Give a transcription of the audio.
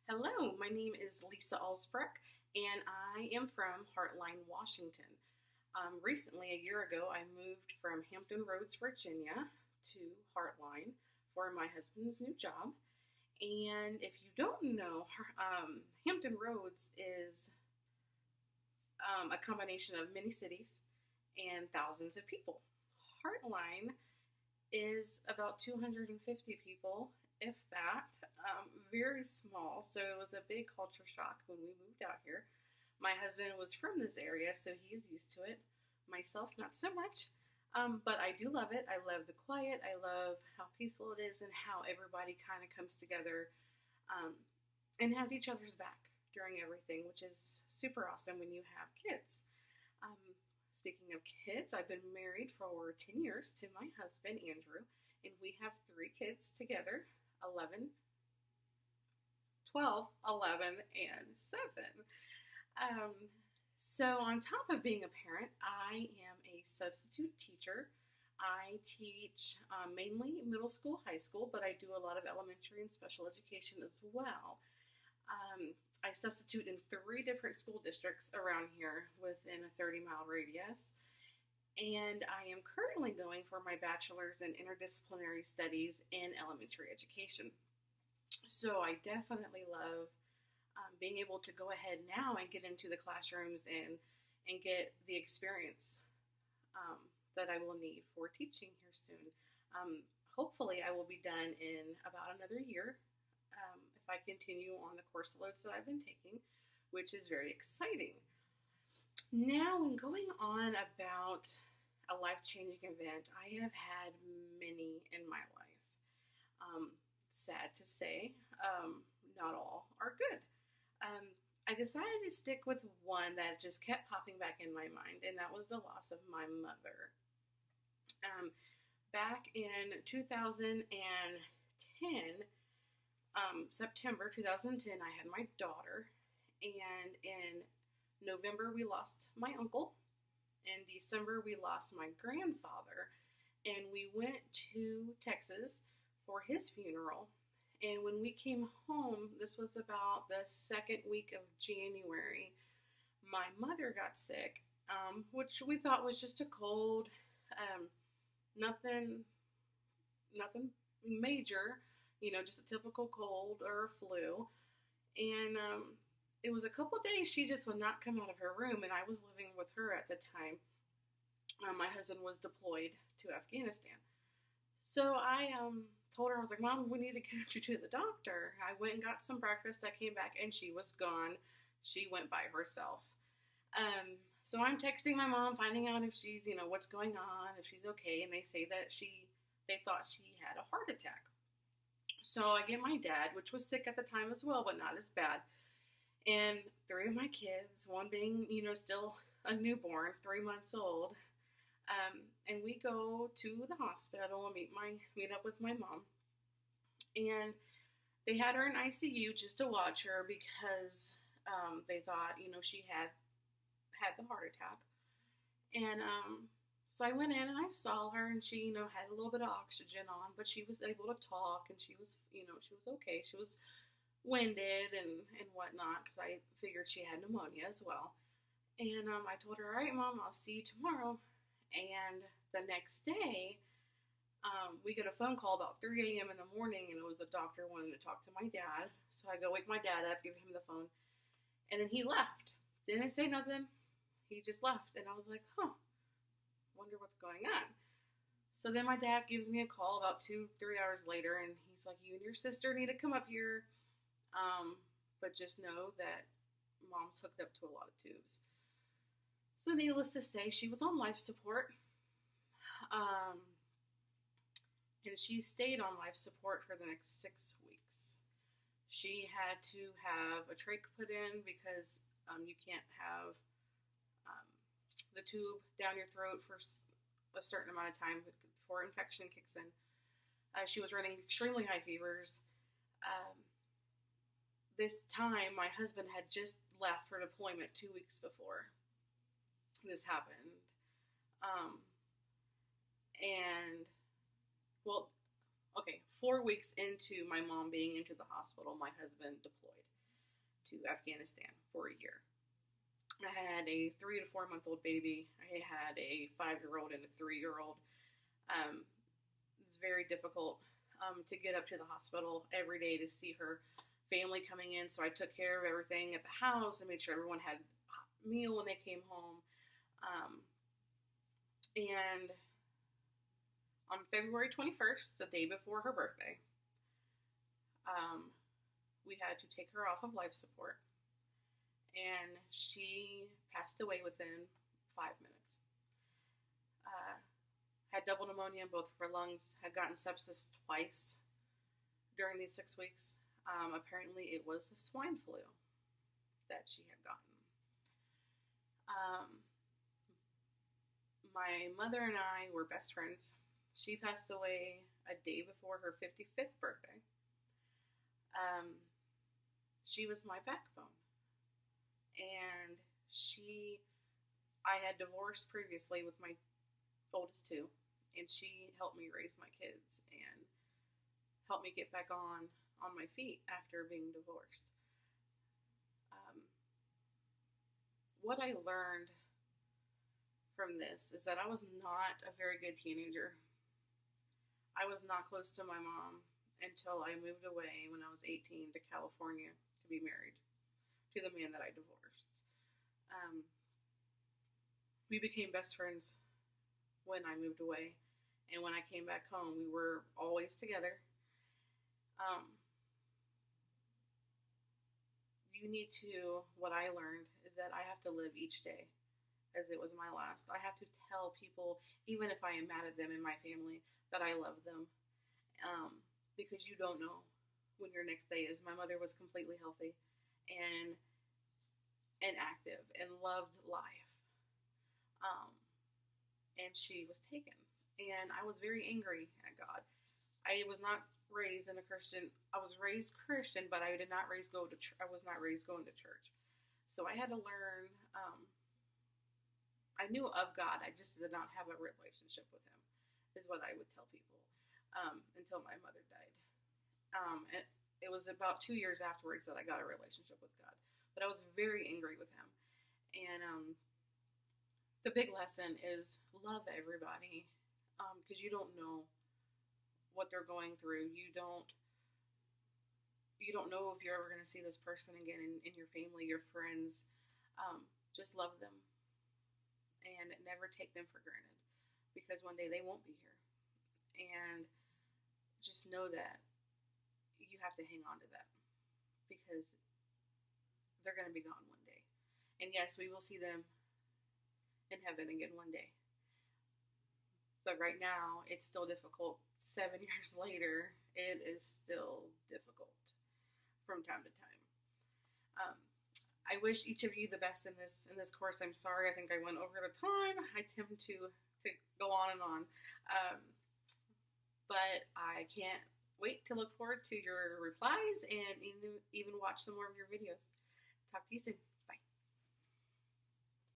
Hello, my name is Lisa Alsbrook, and I am from Heartline, Washington. Recently, a year ago, I moved from Hampton Roads, Virginia to Heartline for my husband's new job. And if you don't know, Hampton Roads is a combination of many cities and thousands of people. Heartline is about 250 people, if that. Very small, so it was a big culture shock when we moved out here. My husband was from this area, so he's used to it. Myself, not so much. But I do love it. I love the quiet. I love how peaceful it is and how everybody kind of comes together um, and has each other's back during everything, which is super awesome when you have kids. Um, Speaking of kids, I've been married for over 10 years to my husband, Andrew, and we have three kids together 11, 12, 11, and 7. Um, so, on top of being a parent, I am a substitute teacher. I teach mainly middle school, high school, but I do a lot of elementary and special education as well. I substitute in three different school districts around here within a 30-mile radius. And I am currently going for my bachelor's in interdisciplinary studies in elementary education. So I definitely love being able to go ahead now and get into the classrooms and get the experience um, that I will need for teaching here soon. Hopefully, I will be done in about another year if I continue on the course loads that I've been taking, which is very exciting. Now, in going on about a life-changing event, I have had many in my life. Sad to say, not all are good. I decided to stick with one that just kept popping back in my mind, and that was the loss of my mother. Back in 2010, September 2010, I had my daughter, and in November we lost my uncle. In December we lost my grandfather, and we went to Texas for his funeral. And when we came home, this was about the second week of January, my mother got sick, which we thought was just a cold, nothing, nothing major, just a typical cold or flu. And it was a couple days she just would not come out of her room, and I was living with her at the time. My husband was deployed to Afghanistan. So I told her, I was like, Mom, we need to get you to the doctor. I went and got some breakfast. I came back, and she was gone. She went by herself. So I'm texting my mom, finding out if she's, what's going on, if she's okay. And they say that they thought she had a heart attack. So I get my dad, which was sick at the time as well, but not as bad. And three of my kids, one being, still a newborn, 3 months old. And we go to the hospital and meet up with my mom. And they had her in ICU just to watch her because they thought, she had the heart attack. And so I went in and I saw her, and she, had a little bit of oxygen on, but she was able to talk, and she was, she was okay. She was winded and whatnot because I figured she had pneumonia as well. And I told her, all right, Mom, I'll see you tomorrow. And the next day, we get a phone call about 3 a.m. in the morning, and it was the doctor wanting to talk to my dad. So I go wake my dad up, give him the phone, and then he left. Didn't say nothing. He just left, and I was like, wonder what's going on. So then my dad gives me a call about 2-3 hours later, and he's like, you and your sister need to come up here, but just know that Mom's hooked up to a lot of tubes. So needless to say, she was on life support, and she stayed on life support for the next 6 weeks. She had to have a trach put in because you can't have the tube down your throat for a certain amount of time before infection kicks in. She was running extremely high fevers. This time, my husband had just left for deployment 2 weeks before this happened. And, well, okay, 4 weeks into my mom being into the hospital, my husband deployed. to Afghanistan for a year. I had a 3 to 4 month old baby. I had a 5-year-old and a 3-year-old. It's very difficult to get up to the hospital every day to see her family coming in. So I took care of everything at the house and made sure everyone had a meal when they came home. And on February 21st, the day before her birthday, we had to take her off of life support. And she passed away within 5 minutes. Had double pneumonia in both of her lungs, had gotten sepsis twice during these 6 weeks. Apparently it was the swine flu that she had gotten. My mother and I were best friends. She passed away a day before her 55th birthday. She was my backbone. And I had divorced previously with my oldest two, and she helped me raise my kids and helped me get back on my feet after being divorced. What I learned from this is that I was not a very good teenager. I was not close to my mom until I moved away when I was 18 to California to be married to the man that I divorced. We became best friends when I moved away, and when I came back home, we were always together. What I learned is that I have to live each day as it was my last. I have to tell people, even if I am mad at them in my family, that I love them, because you don't know when your next day is. My mother was completely healthy and active and loved life. And she was taken. And I was very angry at God. I was not raised in a Christian. I was raised Christian, but I was not raised going to church. So I had to learn. I knew of God. I just did not have a relationship with Him, is what I would tell people, until my mother died. And it was about 2 years afterwards that I got a relationship with God. But I was very angry with Him. And the big lesson is love everybody, because you don't know what they're going through. You don't know if you're ever going to see this person again in your family, your friends. Just love them and never take them for granted, because one day they won't be here. And just know that you have to hang on to that, because they're going to be gone one day. And yes, we will see them in heaven again one day. But right now, it's still difficult. 7 years later, it is still difficult from time to time. I wish each of you the best in this course. I'm sorry, I think I went over the time. I tend to go on and on. But I can't wait to look forward to your replies and even watch some more of your videos. Talk to you soon.